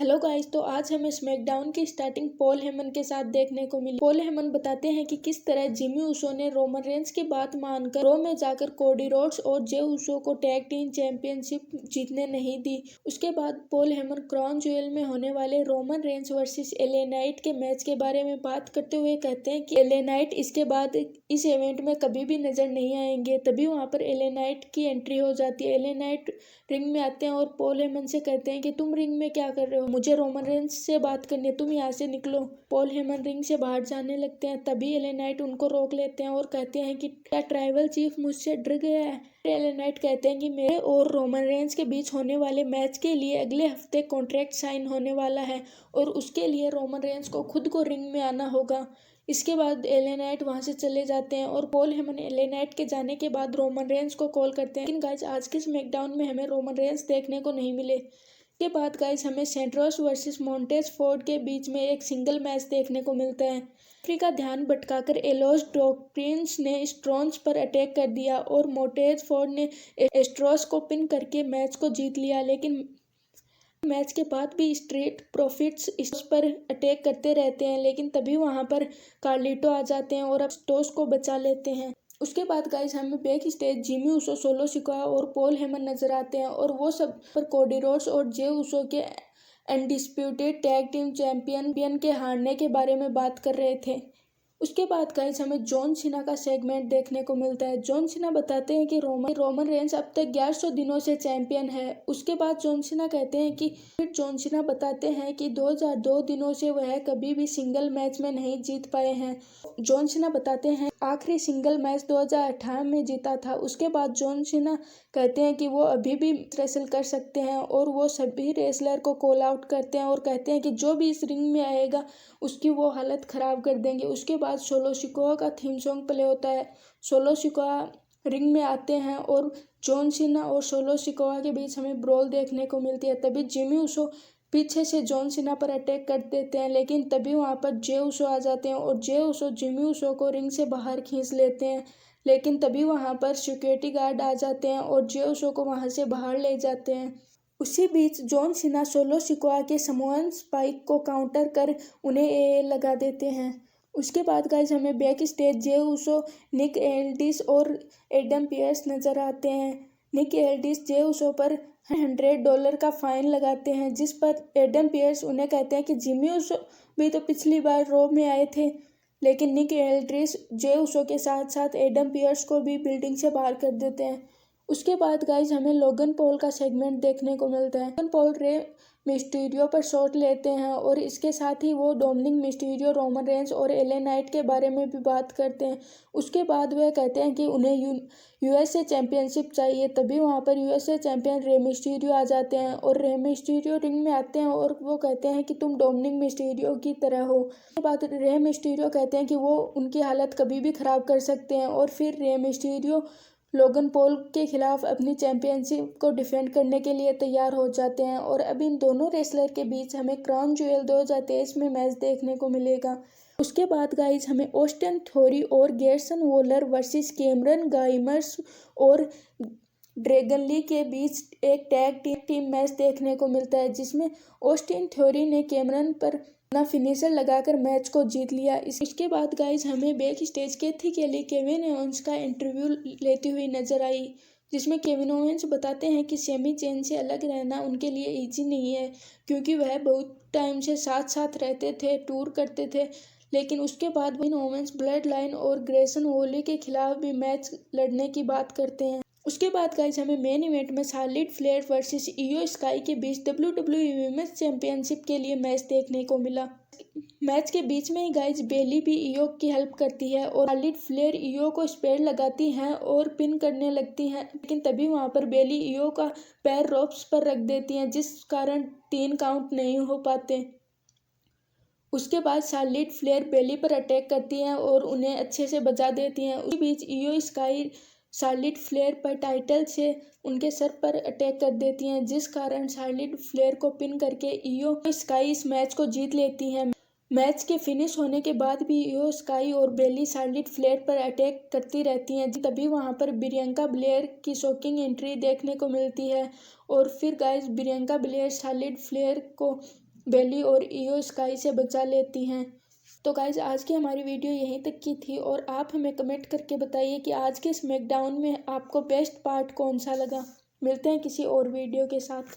Hello guys, तो आज हमें स्मैकडाउन की स्टार्टिंग पॉल हेमन के साथ देखने को मिली। पॉल हेमन बताते हैं कि किस तरह जिमी ऊसो ने रोमन रेंस की बात मानकर रॉ में जाकर कोडी रोड्स और जे ऊसो को टैग टीम चैंपियनशिप जीतने नहीं दी। उसके बाद पॉल हेमन क्राउन ज्वेल में होने वाले Roman Reigns versus LA Knight के मैच के बारे में बात करते हुए कहते हैं कि एले नाइट इसके बाद इस इवेंट में कभी भी नजर नहीं आएंगे। तभी वहां पर एले नाइट की एंट्री हो जाती है। एले नाइट रिंग में आते हैं और पॉल हेमन से कहते हैं कि तुम रिंग में क्या कर रहे हो, मुझे रोमन रेंस से बात करनी है, तुम यहाँ से निकलो। पॉल हेमन रिंग से बाहर जाने लगते हैं। तभी एले नाइट उनको रोक लेते हैं और कहते हैं कि क्या ट्राइबल चीफ मुझसे डर गया है। एले नाइट कहते हैं कि मेरे और रोमन रेंस के बीच होने वाले मैच के लिए अगले हफ्ते कॉन्ट्रैक्ट साइन होने वाला है और उसके लिए रोमन रेंस को खुद को रिंग में आना होगा। इसके बाद एले नाइट वहां से चले जाते हैं और पॉल हेमन एले नाइट के जाने के बाद रोमन रेंस को कॉल करते हैं। लेकिन गाइस, आज के स्मैकडाउन में हमें रोमन रेंस देखने को नहीं मिले। के बाद गाइस, हमें सेंट्रोस वर्सेस मोंटेज फोर्ड के बीच में एक सिंगल मैच देखने को मिलता है। रेफरी का ध्यान भटकाकर एलोस डॉक्ट्रिन्स ने स्ट्रोन्स पर अटैक कर दिया और मोंटेज फोर्ड ने एस्ट्रोस को पिन करके मैच को जीत लिया। लेकिन मैच के बाद भी स्ट्रीट प्रॉफिट्स इस पर अटैक करते रहते हैं, लेकिन तभी वहां पर कार्लिटो आ जाते हैं और अब स्टोस को बचा लेते हैं। उसके बाद गाइस, हमें back stage Jimmy Uso, solo Sikoa और पॉल हेमन नजर आते हैं और वो सब पर कोडी रोड्स और जे ऊसो के अनडिस्प्यूटेड टैग टीम चैंपियन के हारने के बारे में बात कर रहे थे। उसके बाद गाइस, हमें जॉन सीना का सेगमेंट देखने को मिलता है। जॉन सीना बताते हैं कि रोमन रेंस अब तक 1100 दिनों से चैंपियन है। उसके बाद जॉन सीना कहते हैं कि जॉन सीना बताते हैं कि 2002 दिनों से वह कभी भी सिंगल मैच में नहीं जीत पाए हैं। जॉन सीना बताते हैं आखिरी सिंगल मैच 2018 में जीता था। उसके बाद जॉन सीना कहते हैं कि वो अभी भी रेसल कर सकते हैं और वो सभी रेसलर को कॉल आउट करते हैं और कहते हैं कि जो भी इस रिंग में आएगा उसकी वो हालत खराब कर देंगे। उसके बाद सोलो सिकोआ का थीम सॉन्ग प्ले होता है। सोलो सिकोआ रिंग में आते हैं और जॉन सीना और सोलो सिकोआ के बीच हमें ब्रॉल देखने को मिलती है। तभी जिमी ऊसो पीछे से जॉन सीना पर अटैक कर देते हैं, लेकिन तभी वहां पर जे ऊसो आ जाते हैं और जे ऊसो जिमी ऊसो को रिंग से बाहर खींच लेते हैं। लेकिन तभी वहां पर सिक्योरिटी गार्ड आ जाते हैं और जे ऊसो को वहां से बाहर ले जाते हैं। उसी बीच जॉन सीना सोलो सिकोआ के समोअन स्पाइक को काउंटर कर उन्हें ए लगा देते हैं। उसके बाद गाइस, हमें बैक स्टेज जे ऊसो, निक एल्डिस और एडम पियर्स नजर आते हैं। निक एल्डिस जे ऊसो पर $100 का फाइन लगाते हैं, जिस पर एडम पियर्स उन्हें कहते हैं कि जिमी ऊसो भी तो पिछली बार रॉ में आए थे। लेकिन निक एल्ड्रिस जे ऊसो के साथ साथ एडम पियर्स को भी बिल्डिंग से बाहर कर देते हैं। उसके बाद गाइस, हमें लोगन पॉल का सेगमेंट देखने को मिलता है। लोगन पॉल रे मिस्टीरियो पर शॉट लेते हैं और इसके साथ ही वो डोमिनिक मिस्टीरियो, रोमन रेंस और एले नाइट के बारे में भी बात करते हैं। उसके बाद वह कहते हैं कि उन्हें यूएसए चैंपियनशिप चाहिए। तभी वहां पर यूएसए चैंपियन रे मिस्टीरियो आ जाते हैं और रे मिस्टीरियो रिंग में आते हैं और वो कहते हैं कि तुम डोमिनिक मिस्टीरियो की तरह हो। उसके बाद रे मिस्टीरियो कहते हैं कि वो उनकी हालत कभी भी खराब कर सकते हैं और फिर रे मिस्टीरियो लोगन पॉल के खिलाफ अपनी चैंपियनशिप को डिफेंड करने के लिए तैयार हो जाते हैं और अब इन दोनों रेसलर के बीच हमें क्राउन ज्वेल 2023 में मैच देखने को मिलेगा। उसके बाद गाइज, हमें ऑस्टिन थ्योरी और गेरसन वॉलर वर्सेस कैमरन गाइमर्स और ड्रैगन ली के बीच एक टैग टीम मैच देखने को मिलता है, जिसमें ऑस्टिन थ्योरी ने कैमरन पर अपना फिनिशर लगाकर मैच को जीत लिया। इसके बाद गाइज, हमें बैक स्टेज केथी केली केविन ओवेंस का इंटरव्यू लेती हुई नजर आई, जिसमें केविन ओवेंस बताते हैं कि सैमी चेन से अलग रहना उनके लिए इजी नहीं है, क्योंकि वह बहुत टाइम से साथ साथ रहते थे, टूर करते थे। लेकिन उसके बाद केविन ओवेंस ब्लड लाइन और ग्रेसन वॉली के खिलाफ भी मैच लड़ने की बात करते हैं। उसके बाद गाइज, हमें मेन इवेंट में शार्लेट फ्लेयर वर्सेस इयो स्काई के बीच WWE वुमेन्स चैंपियनशिप के लिए मैच देखने को मिला। मैच के बीच में ही गाइज बेली भी इयो की हेल्प करती है और शार्लेट फ्लेयर इयो को स्पेयर लगाती हैं और पिन करने लगती हैं, लेकिन तभी वहां पर बेली इयो का पैर रोप्स पर रख देती हैं, जिस कारण 3 काउंट नहीं हो पाते। उसके बाद शार्लेट फ्लेयर बेली पर अटैक करती हैं और उन्हें अच्छे से बचा देती हैं। उसी बीच इयो स्काई शार्लेट फ्लेयर पर टाइटल से उनके सर पर अटैक कर देती हैं, जिस कारण शार्लेट फ्लेयर को पिन करके इयो स्काई इस मैच को जीत लेती हैं। मैच के फिनिश होने के बाद भी इयो स्काई और बेली शार्लेट फ्लेयर पर अटैक करती रहती हैं। तभी वहां पर बियांका ब्लेयर की शॉकिंग एंट्री देखने को मिलती है और फिर guys, Bianca Blair Charlotte Flair को बेली और इयो स्काई से बचा लेती हैं। तो गाइज आज की हमारी वीडियो यहीं तक की थी और आप हमें कमेंट करके बताइए कि आज के स्मैकडाउन में आपको बेस्ट पार्ट कौन सा लगा। मिलते हैं किसी और वीडियो के साथ।